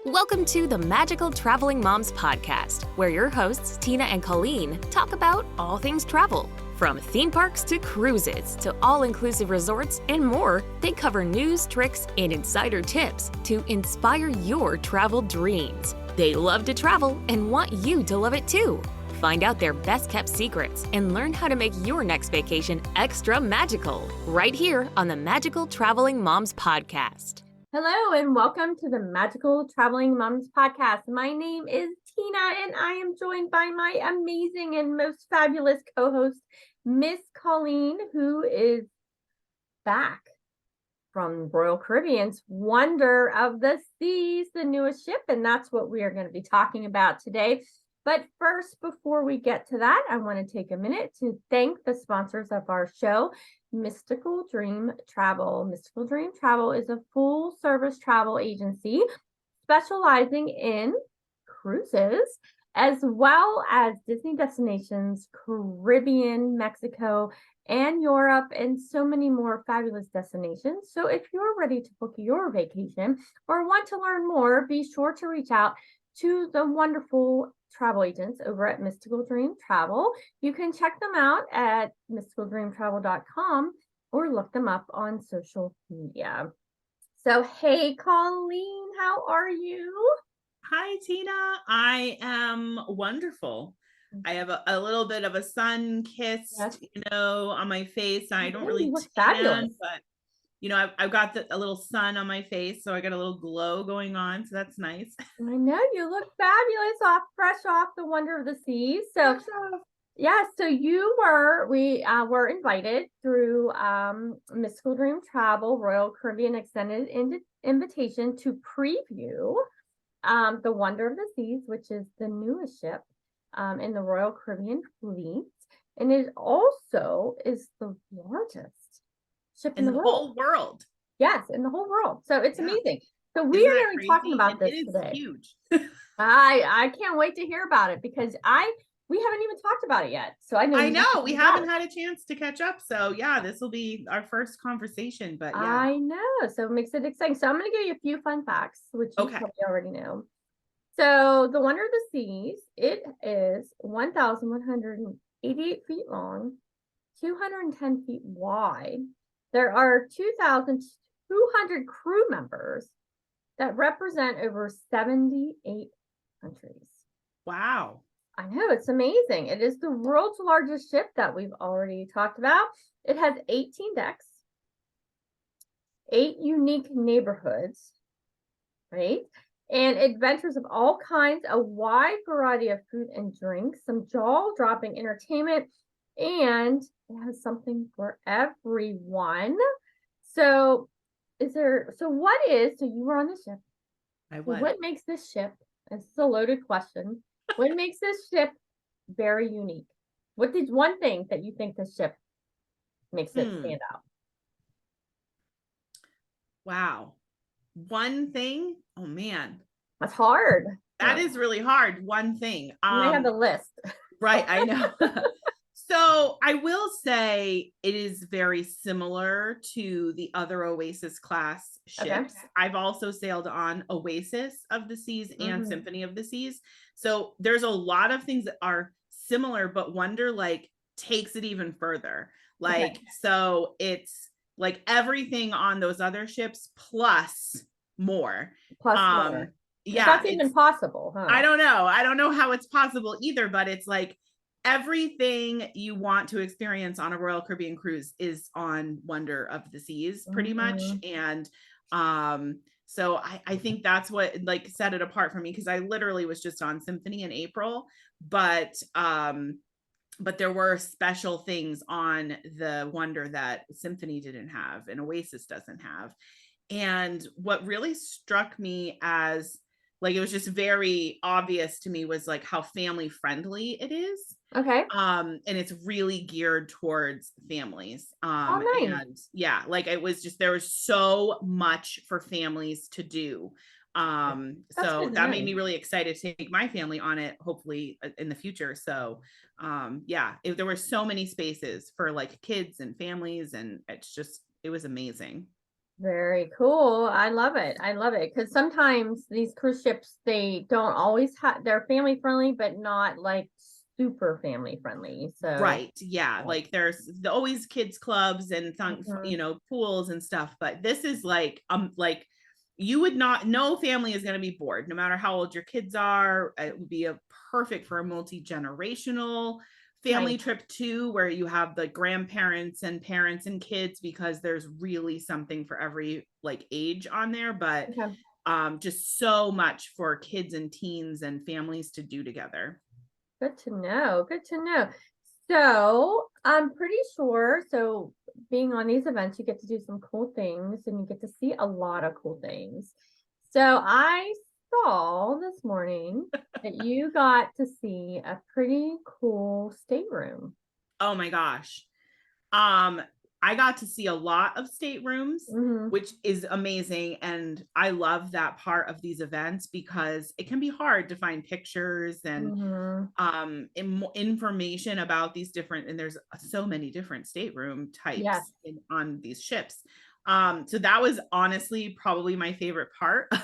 Welcome to the Magical Traveling Moms podcast, where your hosts, Tina and Colleen, talk about all things travel. From theme parks to cruises to all-inclusive resorts and more, they cover news, tricks, and insider tips to inspire your travel dreams. They love to travel and want you to love it too. Find out their best-kept secrets and learn how to make your next vacation extra magical right here on the Magical Traveling Moms podcast. Hello and welcome to the Magical Traveling Moms podcast. My name is Tina and I am joined by my amazing and most fabulous co-host, Miss Colleen, who is back from Royal Caribbean's Wonder of the Seas, the newest ship, and that's what we are going to be talking about today. But first, before we get to that, I want to take a minute to thank the sponsors of our show, Mystical Dream Travel. Mystical Dream Travel is a full-service travel agency specializing in cruises, as well as Disney destinations, Caribbean, Mexico, and Europe, and so many more fabulous destinations. So if you're ready to book your vacation or want to learn more, be sure to reach out to the wonderful travel agents over at Mystical Dream Travel. You can check them out at mysticaldreamtravel.com or look them up on social media. So, hey, Colleen, how are you? Hi, Tina. I am wonderful. I have a little bit of a sun-kissed, on my face. I don't really tan, fabulous. but I've got a little sun on my face, so I got a little glow going on, so that's nice. I know you look fabulous, fresh off the Wonder of the Seas. So, so we were invited through Mystical Dream Travel, Royal Caribbean extended invitation to preview the Wonder of the Seas, which is the newest ship in the Royal Caribbean fleet, and it also is the largest ship in the whole world. Yes, in the whole world. So it's amazing. So we are going to be talking about this today. It's huge. I can't wait to hear about it because we haven't even talked about it yet. So I know we haven't had a chance to catch up. So yeah, this will be our first conversation. But yeah, I know. So it makes it exciting. So I'm going to give you a few fun facts, which you probably already know. So the Wonder of the Seas, it is 1,188 feet long, 210 feet wide. There are 2,200 crew members that represent over 78 countries. Wow. I know, it's amazing. It is the world's largest ship that we've already talked about. It has 18 decks, 8 unique neighborhoods, right? And adventures of all kinds, a wide variety of food and drinks, some jaw-dropping entertainment, and it has something for everyone. So you were on the ship. I was. What makes this ship, this is a loaded question, what makes this ship very unique? What is one thing that you think this ship makes it stand out? Wow. One thing? Oh man. That's hard. That is really hard. One thing. I have a list. Right, I know. So I will say it is very similar to the other Oasis class ships. Okay. I've also sailed on Oasis of the Seas and Symphony of the Seas. So there's a lot of things that are similar, but Wonder takes it even further. So it's like everything on those other ships plus more. More. Yeah. That's even possible, huh? I don't know how it's possible either, but it's like everything you want to experience on a Royal Caribbean cruise is on Wonder of the Seas pretty much. And so I think that's what set it apart for me, because I literally was just on Symphony in April, but there were special things on the Wonder that Symphony didn't have and Oasis doesn't have. And what really struck me as it was just very obvious to me was how family friendly it is. Okay. And it's really geared towards families. Nice. And yeah, it was just, there was so much for families to do. So that made me really excited to take my family on it, hopefully in the future. So there were so many spaces for kids and families, and it was amazing. Very cool. I love it. I love it. Because sometimes these cruise ships, they don't always have, they're family friendly, but not like super family friendly. So, Right. Yeah. yeah. Like there's always kids clubs and Mhm. pools and stuff, but this is like you would not, no family is going to be bored no matter how old your kids are. It would be a perfect for a multi-generational family Nice. trip too, where you have the grandparents and parents and kids, because there's really something for every like age on there, but Okay. just so much for kids and teens and families to do together. Good to know. Good to know. So I'm pretty sure. So being on these events, you get to do some cool things and you get to see a lot of cool things. So I saw this morning that you got to see a pretty cool stateroom. Oh my gosh. Um, I got to see a lot of staterooms, Mm-hmm. which is amazing. And I love that part of these events because it can be hard to find pictures and Mm-hmm. information about these different, and there's so many different stateroom Yes. types on these ships. So that was honestly probably my favorite part of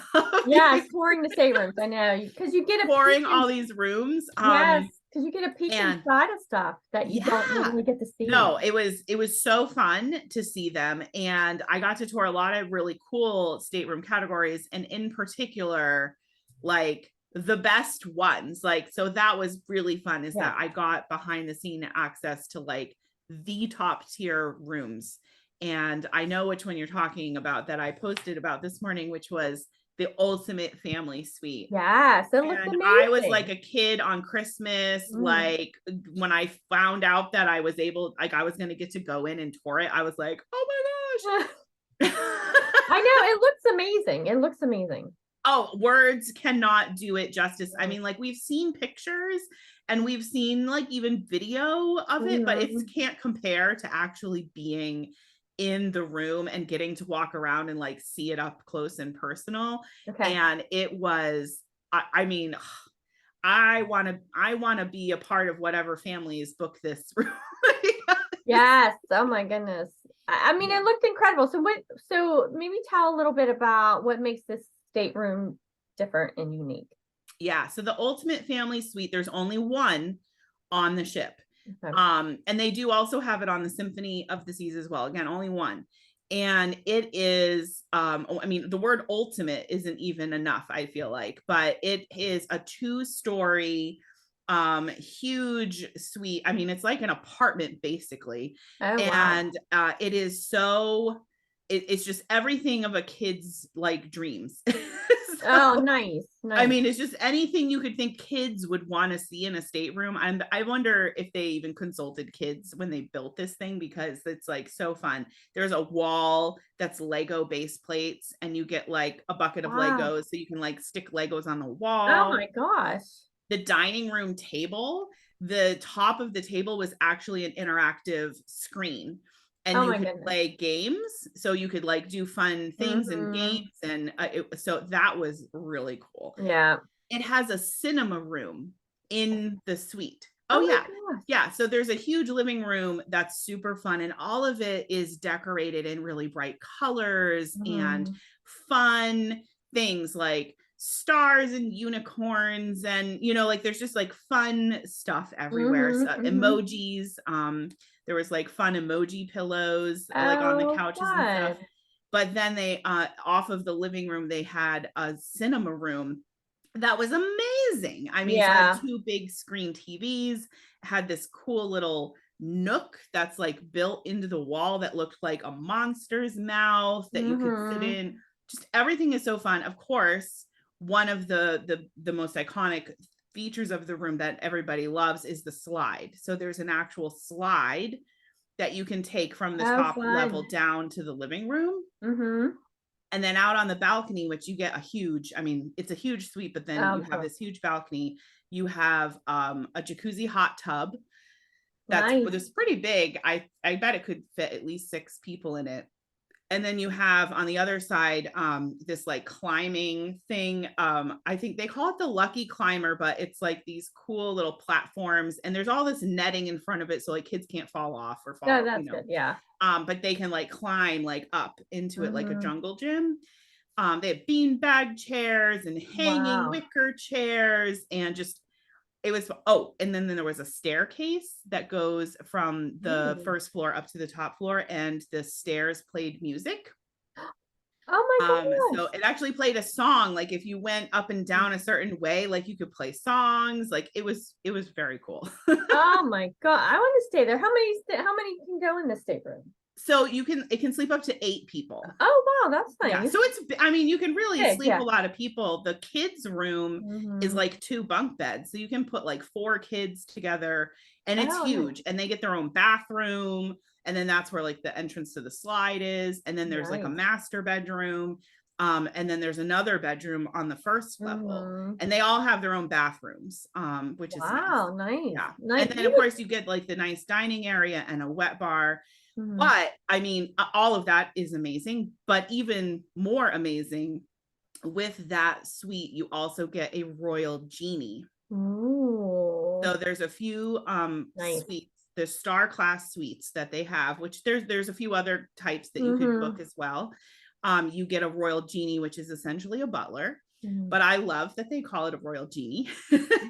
Yes, touring the staterooms. I know because you get a peek touring in. all these rooms. Yes, because you get a peek And inside of stuff that you don't yeah, normally get to see. no, it was so fun to see them, and I got to tour a lot of really cool stateroom categories, and in particular like the best ones. Like, so that was really fun, is Yes. that I got behind the scene access to like the top tier rooms. And I know which one you're talking about, that I posted about this morning, which was the ultimate family suite. Yes, it looks And I was like amazing. a kid on Christmas, Mm. like when I found out that I was able, like I was going to get to go in and tour it, I was like, oh my gosh. I know, it looks amazing. It looks amazing. Oh, words cannot do it justice. I Mm. mean, like we've seen pictures and we've seen like even video of it, but it Mhm. can't compare to actually being in the room and getting to walk around and like see it up close and personal. Okay. And it was, I mean, I want to be a part of whatever families book this room. Yes. Oh my goodness. I mean, Yeah. it looked incredible. So maybe tell a little bit about what makes this stateroom different and unique. Yeah. So the ultimate family suite, there's only one on the ship. Okay. And they do also have it on the Symphony of the Seas as well. Again, only one. And it is, I mean, the word ultimate isn't even enough, I feel like, but it is a 2-story, huge suite. I mean, it's like an apartment basically. Oh wow. And it is so, it's just everything of a kid's like dreams. Oh, So, nice. I Nice. mean, it's just anything you could think kids would want to see in a stateroom. And I wonder if they even consulted kids when they built this thing, because it's like so fun. There's a wall that's Lego base plates, and you get like a bucket of Wow. Legos so you can like stick Legos on the Oh wall. my gosh. The dining room table, the top of the table was actually an interactive screen, and Oh you my could goodness. play games, so you could like do fun things and games. Hmm. And so that was really cool. Yeah. It has a cinema room in the suite. Oh Oh my yeah. gosh. Yeah, so there's a huge living room that's super fun, and all of it is decorated in really bright colors and Mhm. fun things like stars and unicorns, and like there's just like fun stuff everywhere. Mhm. So Mhm. emojis, there was like fun emoji pillows like on the Oh, couches and stuff. fun. But then they off of the living room they had a cinema room that was amazing. I mean, so it had Yeah. 2 big screen TVs, had this cool little nook that's like built into the wall that looked like a monster's mouth that you could sit Mhm. in. Just everything is so fun. Of course, one of the most iconic features of the room that everybody loves is the slide. So there's an actual slide that you can take from the Oh, top level fun. down to the living room. Mhm. And then out on the balcony, which you get a huge, I mean, it's a huge suite, but then you Oh, have sure. this huge balcony. You have a jacuzzi hot tub that's Nice. this pretty big. I bet it could fit at least 6 people in it. And then you have on the other side, this like climbing thing. I think they call it the Lucky Climber, but it's like these cool little platforms, and there's all this netting in front of it, so like kids can't fall off or fall. Yeah, that's good. Yeah. But they can like climb like up into it like a jungle gym. They have beanbag chairs and hanging wicker chairs, and just it was and then there was a staircase that goes from the first floor up to the top floor, and the stairs played music. Oh my goodness. So it actually played a song. Like if you went up and down a certain way, like you could play songs. Like it was very cool. Oh my God. I want to stay there. How many can go in the stateroom? So it can sleep up to 8 people. Oh, wow. That's nice. Yeah, so you can really sleep a lot of people. The kids' room is like 2 bunk beds. So you can put like 4 kids together, and it's huge. Nice. And they get their own bathroom. And then that's where like the entrance to the slide is. And then there's like a master bedroom. And then there's another bedroom on the first level, and they all have their own bathrooms, which is nice. Yeah. Nice. And then of course you get like the nice dining area and a wet bar. But I mean, all of that is amazing, but even more amazing, with that suite, you also get a royal genie. Ooh. So there's a few suites, the star class suites that they have, which there's a few other types that you could book as well. You get a royal genie, which is essentially a butler. But I love that they call it a royal genie.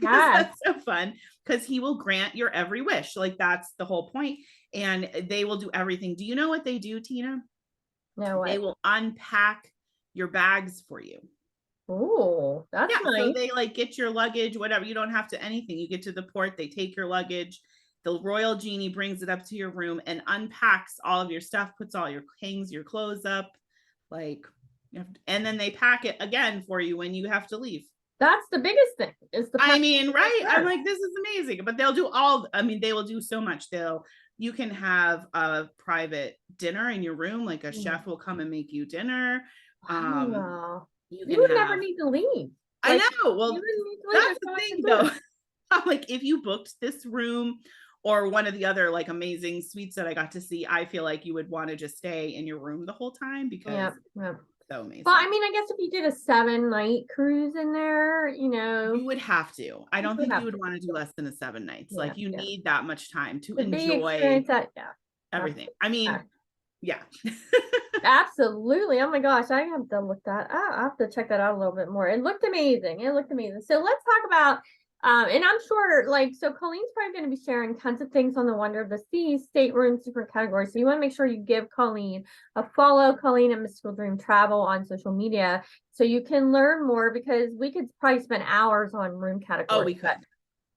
That's so fun, because he will grant your every wish. Like that's the whole point. And they will do everything. Do you know what they do, Tina? No. They will unpack your bags for you. Oh, that's nice. So they like get your luggage, whatever. You don't have to anything. You get to the port, they take your luggage. The royal genie brings it up to your room and unpacks all of your stuff, hangs your clothes up, like. And then they pack it again for you when you have to leave. That's the biggest thing. Right? I'm like, this is amazing. But they will do so much. You can have a private dinner in your room. Like a chef will come and make you dinner. You would never need to leave. I know. Well, that's the thing though. Like if you booked this room or one of the other like amazing suites that I got to see, I feel like you would want to just stay in your room the whole time, because so amazing. Well, I mean, I guess if you did a 7-night cruise in there, you would have to. I don't think you would want to do less than a 7 nights. Like you need that much time to enjoy everything. I mean, absolutely. Oh my gosh, I have to look that up. I have to check that out a little bit more. It looked amazing. So let's talk about and I'm sure so Colleen's probably going to be sharing tons of things on the Wonder of the Seas staterooms, different categories. So you want to make sure you give Colleen a follow, Colleen at Mystical Dream Travel on social media, so you can learn more, because we could probably spend hours on room categories. Oh, we could.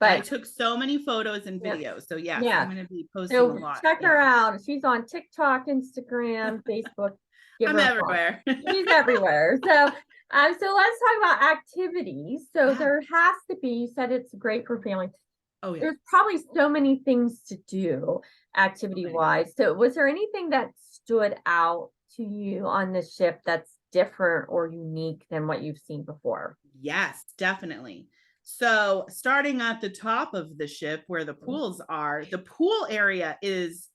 But I took so many photos and videos. So I'm going to be posting a lot. Check her out. She's on TikTok, Instagram, Facebook. I'm everywhere. She's everywhere. So let's talk about activities. So there has to be, you said it's great for families. Oh yeah. There's probably so many things to do activity wise. So was there anything that stood out to you on the ship that's different or unique than what you've seen before? Yes, definitely. So starting at the top of the ship where the pools are, the pool area is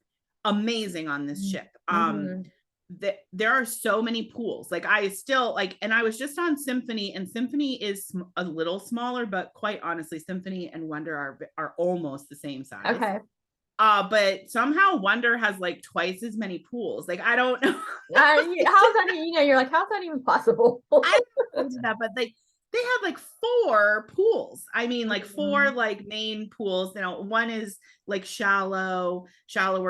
amazing on this ship. There are so many pools. Like I still and I was just on Symphony, and Symphony is a little smaller, but quite honestly, Symphony and Wonder are almost the same size. Okay. But somehow Wonder has like twice as many pools. Like I don't know. How's that? You're like, how's that even possible? I don't know that, but they have like 4 pools. I mean, like 4 like main pools. One is like shallower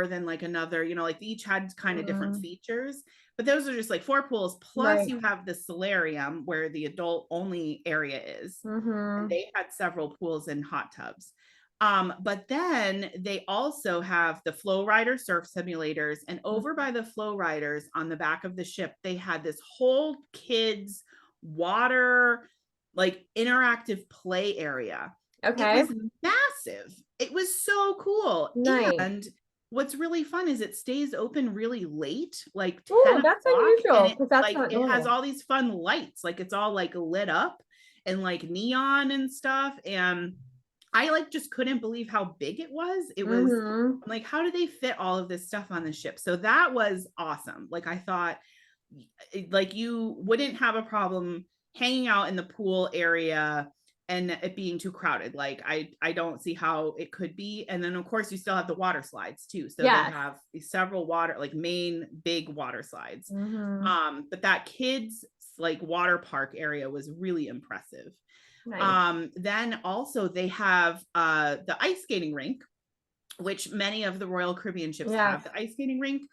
than like another, like each had kind of different features, but those are just like 4 pools. Plus you have the solarium where the adult only area is. And they had several pools and hot tubs. But then they also have the flow rider surf simulators, and over by the flow riders on the back of the ship, they had this whole kids water like interactive play area. Okay. It was massive. It was so cool. Nice. And what's really fun is it stays open really late, like 10 Ooh, that's unusual, because that's like it has all these fun lights, like it's all like lit up and like neon and stuff. And I like just couldn't believe how big it was. It was like, how did they fit all of this stuff on the ship? So that was awesome. Like I thought like you wouldn't have a problem hanging out in the pool area and it being too crowded. Like I don't see how it could be. And then of course you still have the water slides too. So they have several like main big water slides. But that kids like water park area was really impressive. Nice. Then also they have the ice skating rink, which many of the Royal Caribbean ships have the ice skating rink.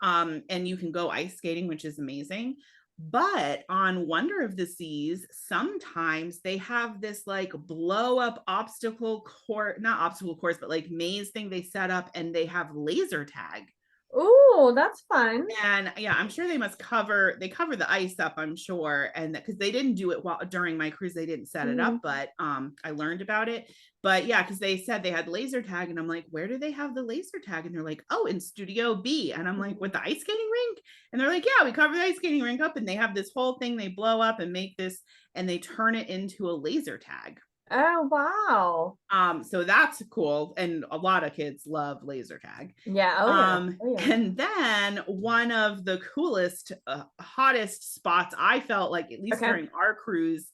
And you can go ice skating, which is amazing. But on Wonder of the Seas, sometimes they have this like blow up obstacle course, not obstacle course, but like maze thing they set up, and they have laser tag. Oh, that's fun. And yeah, I'm sure they cover the ice up, I'm sure. And because they didn't do it during my cruise, they didn't set it up, but I learned about it. But yeah, because they said they had laser tag, and I'm like, where do they have the laser tag? And they're like, oh, in Studio B. And I'm like, with the ice skating rink? And they're like, yeah, we cover the ice skating rink up, and they have this whole thing they blow up and make this, and they turn it into a laser tag. Oh, wow. So that's cool. And a lot of kids love laser tag. Yeah. Oh, yeah. And then one of the coolest, hottest spots I felt like, at least during our cruise,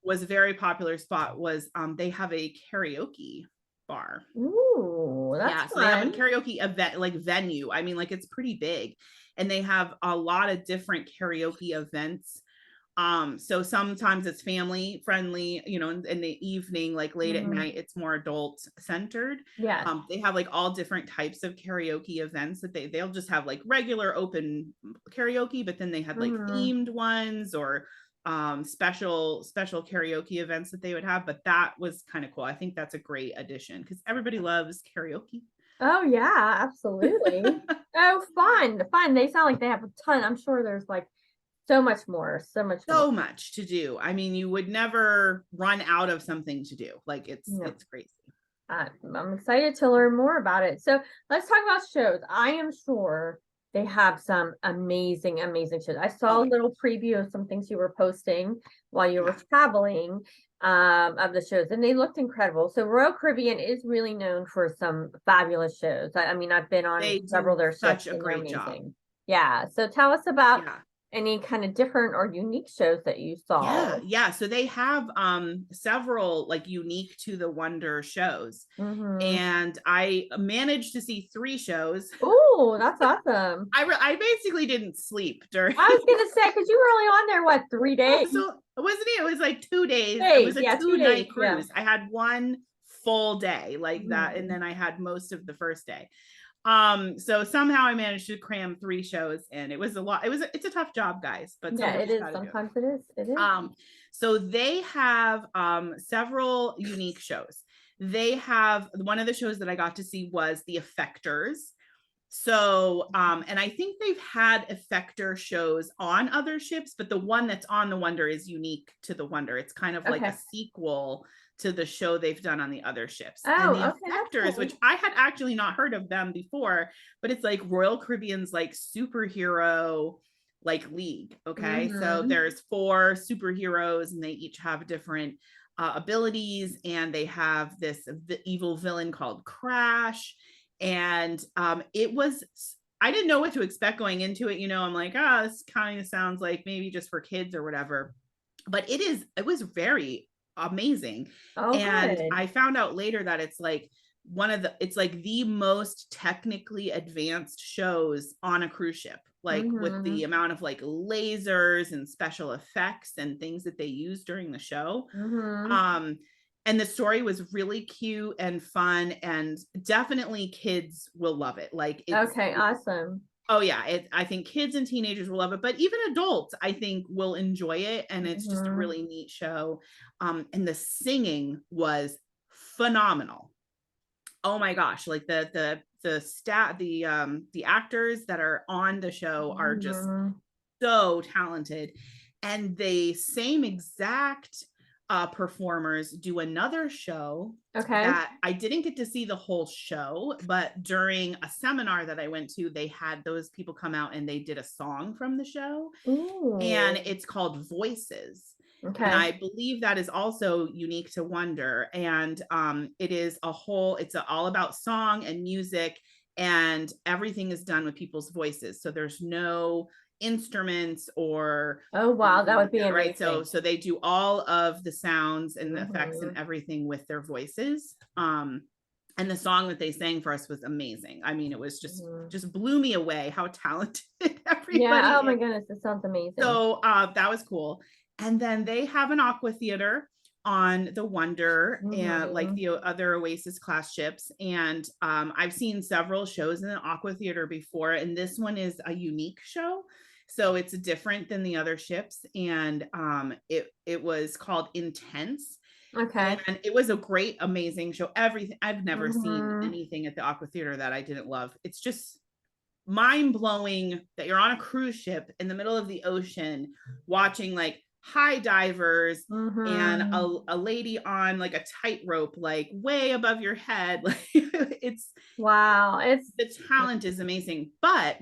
was a very popular spot was they have a karaoke bar. Ooh, that's fun. They have a karaoke event, like venue. I mean, like it's pretty big. And they have a lot of different karaoke events. So sometimes it's family friendly, you know, in the evening, like late at night, it's more adult centered. Yeah. They have like all different types of karaoke events that they'll just have like regular open karaoke, but then they had like themed ones or special karaoke events that they would have. But that was kind of cool. I think that's a great addition because everybody loves karaoke. Oh yeah, absolutely. Oh, fun. They sound like they have a ton. I'm sure there's like so much much to do. I mean, you would never run out of something to do. Like it's crazy. I'm excited to learn more about it. So let's talk about shows. I am sure they have some amazing shows. I saw a little preview of some things you were posting while you were traveling of the shows, and they looked incredible. So Royal Caribbean is really known for some fabulous shows. I mean, I've been on several of their shows. Such a great job. Yeah. So tell us about any kind of different or unique shows that you saw. Yeah. So they have several like unique to the Wonder shows. And I managed to see 3 shows. Oh, that's awesome. I basically didn't sleep during. I was gonna say, because you were only on there, what, 3 days? So wasn't it? It was like 2 days. It was a 2-night cruise. I had one full day like that, and then I had most of the first day. So somehow I managed to cram 3 shows, and it was a lot. It's a tough job, guys, but it is. Sometimes it is. So they have several unique shows. They have one of the shows that I got to see was the Effectors. So and I think they've had Effector shows on other ships, but the one that's on the Wonder is unique to the Wonder. It's kind of like a sequel to the show they've done on the other ships. And the Effectors, which I had actually not heard of them before, but it's like Royal Caribbean's like superhero like league. Okay. So there's 4 superheroes, and they each have different abilities, and they have this evil villain called Crash. And it was, I didn't know what to expect going into it. You know, I'm like, this kind of sounds like maybe just for kids or whatever, but it was very amazing. And I found out later that it's like it's like the most technically advanced shows on a cruise ship, like with the amount of like lasers and special effects and things that they use during the show. And the story was really cute and fun, and definitely kids will love it. Like, awesome. Oh yeah, I think kids and teenagers will love it, but even adults, I think, will enjoy it. And it's just a really neat show. And the singing was phenomenal. Oh my gosh, like the actors that are on the show are just so talented, and the same exact performers do another show that I didn't get to see the whole show, but during a seminar that I went to, they had those people come out and they did a song from the show. And it's called Voices. Okay. And I believe that is also unique to Wonder. And it is it's all about song and music, and everything is done with people's voices. So there's no instruments or Oh wow, that would be amazing. right. So they do all of the sounds and the effects and everything with their voices. And the song that they sang for us was amazing. I mean, it was just blew me away how talented everybody Yeah. Oh my is. goodness, it sounds amazing. So that was cool. And then they have an aqua theater on the Wonder, and like the other Oasis class ships. And I've seen several shows in the aqua theater before, and this one is a unique show. So it's different than the other ships. And it was called Intense. Okay. And it was a great, amazing show. Everything. I've never seen anything at the aqua theater that I didn't love. It's just mind-blowing that you're on a cruise ship in the middle of the ocean watching like high divers and a lady on like a tightrope, like way above your head. Like it's wow, the talent is amazing. But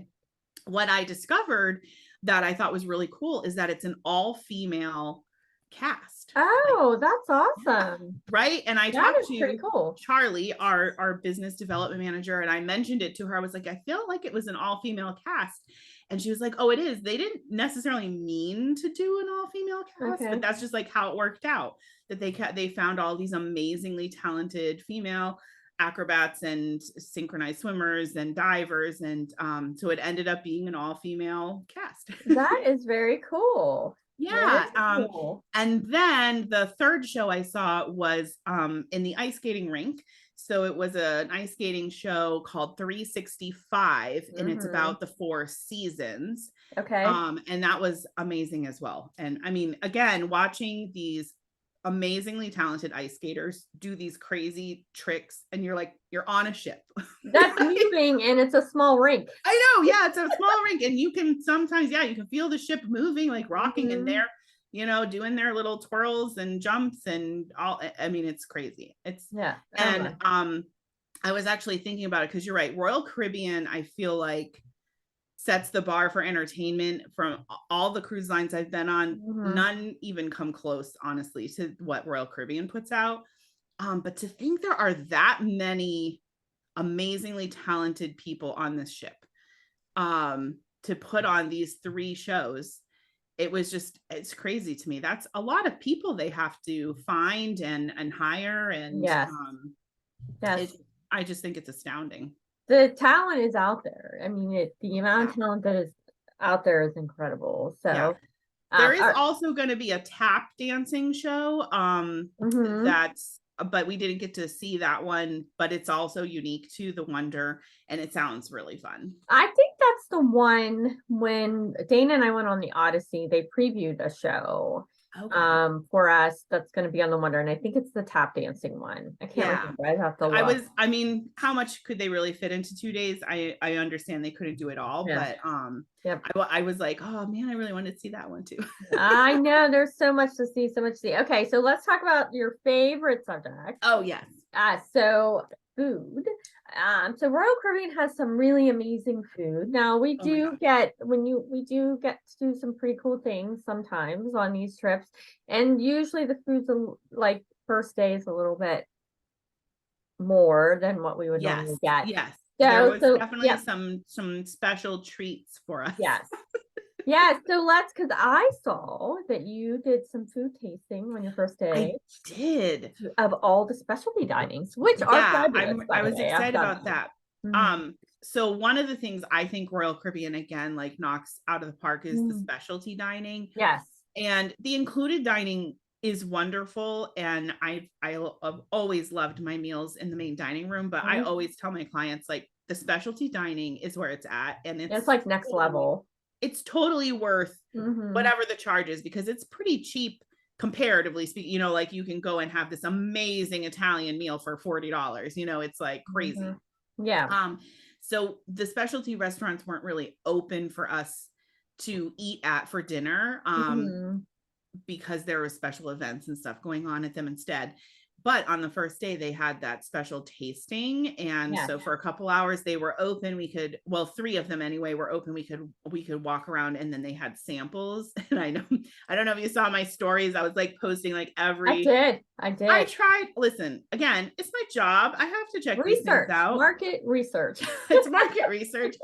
what I discovered that I thought was really cool is that it's an all-female cast. Oh, that's awesome. Right. And I That talked is to pretty cool. Charlie, our business development manager, and I mentioned it to her. I was like, I feel like it was an all-female cast. And she was like, oh, it is. They didn't necessarily mean to do an all-female cast, but that's just like how it worked out, that they found all these amazingly talented female acrobats and synchronized swimmers and divers. And so it ended up being an all-female cast. That is very cool. Yeah. Cool. And then the third show I saw was in the ice skating rink. So it was an ice skating show called 365, and it's about the 4 seasons. Okay. And that was amazing as well. And I mean, again, watching these amazingly talented ice skaters do these crazy tricks, and you're like, you're on a ship. That's moving, and it's a small rink. I know. Yeah, it's a small rink, and you can sometimes, you can feel the ship moving, like rocking in there, doing their little twirls and jumps and all. I mean, it's crazy. It's and I was actually thinking about it because you're right. Royal Caribbean, I feel like, sets the bar for entertainment from all the cruise lines I've been on. None even come close, honestly, to what Royal Caribbean puts out. But to think there are that many amazingly talented people on this ship to put on these 3 shows, it's crazy to me. That's a lot of people they have to find and hire. And I just think it's astounding. The talent is out there. I mean, the amount of talent that is out there is incredible. So there is also going to be a tap dancing show but we didn't get to see that one, but it's also unique to the Wonder, and it sounds really fun. I think that's the one when Dana and I went on the Odyssey, they previewed a show for us that's going to be on the Wonder, and I think it's the tap dancing one. I can't remember. I'd have to look. I mean, how much could they really fit into 2 days? I understand they couldn't do it all, but I was like, oh man, I really wanted to see that one too. I know, there's so much to see, Okay, so let's talk about your favorite subject. Oh yes. So food. So Royal Caribbean has some really amazing food. Now we do get to do some pretty cool things sometimes on these trips, and usually the food's like first day is a little bit more than what we would normally get. Yes. There was definitely some special treats for us. Yes. So because I saw that you did some food tasting on your first day. I did. Of all the specialty dinings, which are fabulous. I was excited about that. So one of the things I think Royal Caribbean again like knocks out of the park is the specialty dining. Yes. And the included dining is wonderful, and I've always loved my meals in the main dining room, but I always tell my clients like the specialty dining is where it's at, and it's like next level. It's totally worth whatever the charge is, because it's pretty cheap comparatively speaking. Like you can go and have this amazing Italian meal for $40. It's like crazy. So the specialty restaurants weren't really open for us to eat at for dinner because there were special events and stuff going on at them instead. but on the first day they had that special tasting. And so for a couple hours they were open. We could, well, 3 of them anyway were open. We could walk around, and then they had samples. And I don't know if you saw my stories. I was like posting like every, I did. I tried, listen, again, it's my job. I have to check these things out. Market research. It's market research.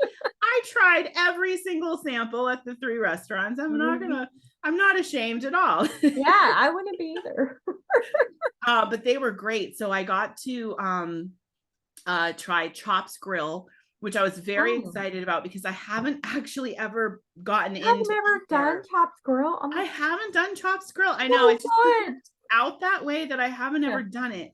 I tried every single sample at the 3 restaurants. I'm not ashamed at all. Yeah, I wouldn't be either. But they were great. So I got to try Chops Grill, which I was very excited about because I haven't actually ever gotten into. I've never done Chops Grill. I haven't done Chops Grill. I know it's out that way that I haven't ever done it.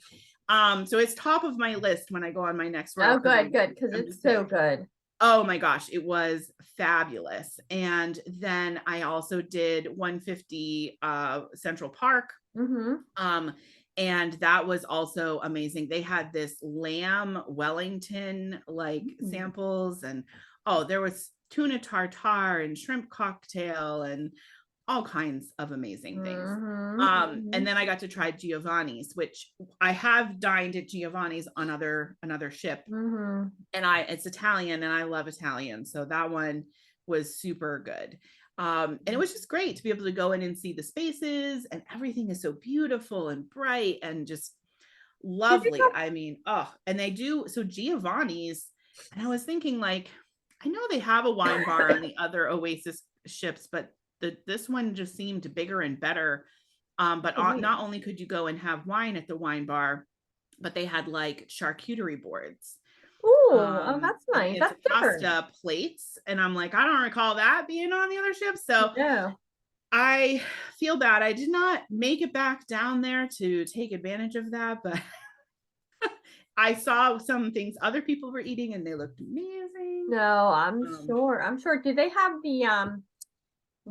So it's top of my list when I go on my next road. Oh, good, because it's so good. Oh my gosh, it was fabulous. And then I also did 150 Central Park. And that was also amazing. They had this lamb Wellington like samples, and there was tuna tartare and shrimp cocktail and all kinds of amazing things. And then I got to try Giovanni's, which I have dined at Giovanni's on another ship. And it's Italian, and I love Italian. So that one was super good. And it was just great to be able to go in and see the spaces, and everything is so beautiful and bright and just lovely. I mean, and they do, so Giovanni's, and I was thinking like, I know they have a wine bar on the other Oasis ships, but this one just seemed bigger and better. But not only could you go and have wine at the wine bar, but they had like charcuterie boards. Oh, that's nice. It's That's pasta plates. And I'm like, I don't recall that being on the other ship. So I feel bad. I did not make it back down there to take advantage of that, but I saw some things other people were eating and they looked amazing. No, I'm sure. Do they have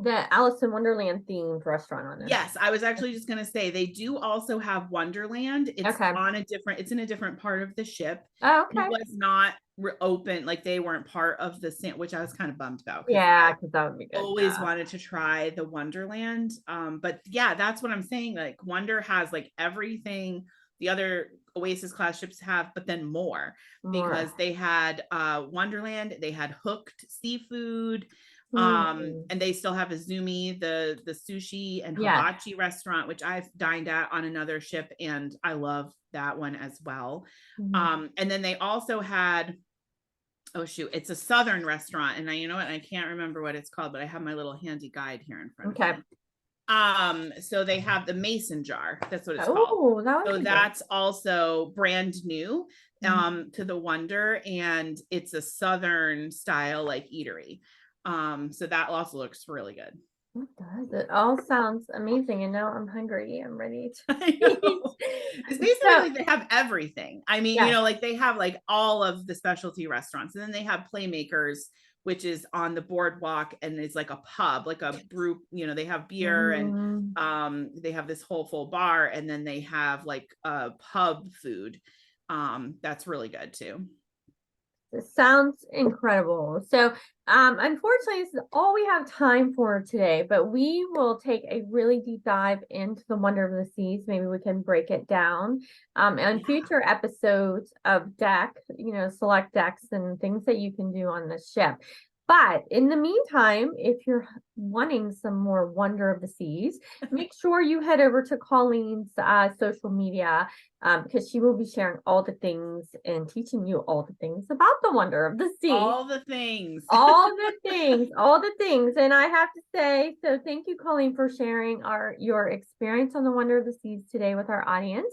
the Alice in Wonderland themed restaurant on there? Yes, I was actually just going to say they do also have Wonderland. It's it's in a different part of the ship. Oh, okay. It was not open, like they weren't part of the which I was kind of bummed about. Yeah, because that would be good. Always wanted to try the Wonderland. But yeah, that's what I'm saying. Like Wonder has like everything the other Oasis class ships have, but then more. Because they had Wonderland, they had Hooked seafood. And they still have Izumi, the sushi and hibachi restaurant, which I've dined at on another ship, and I love that one as well. And then they also had, it's a southern restaurant, and you know what, I can't remember what it's called, but I have my little handy guide here in front of me. So they have the mason jar, that's what it's called. So that's also brand new to the Wonder, and it's a southern style like eatery. So that also looks really good. It does. It all sounds amazing, and now I'm hungry. I'm ready to It's basically like they have everything. I mean, you know, like they have like all of the specialty restaurants, and then they have Playmakers, which is on the boardwalk, and it's like a pub, like a brew, you know, they have beer and they have this whole full bar, and then they have like pub food. That's really good too. It sounds incredible. So unfortunately, this is all we have time for today, but we will take a really deep dive into the Wonder of the Seas. Maybe we can break it down on future episodes of deck, you know, select decks and things that you can do on the ship. But in the meantime, if you're wanting some more Wonder of the Seas, make sure you head over to Colleen's social media because she will be sharing all the things and teaching you all the things about the Wonder of the Sea. All the things. All the things. All the things. And I have to say, so thank you, Colleen, for sharing your experience on the Wonder of the Seas today with our audience.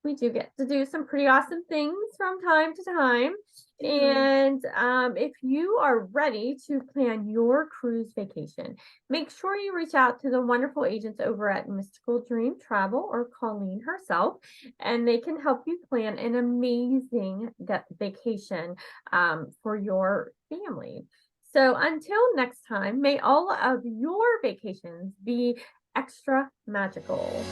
We do get to do some pretty awesome things from time to time. And if you are ready to plan your cruise vacation, make sure you reach out to the wonderful agents over at Mystical Dream Travel or Colleen herself, and they can help you plan an amazing vacation for your family. So until next time, may all of your vacations be extra magical.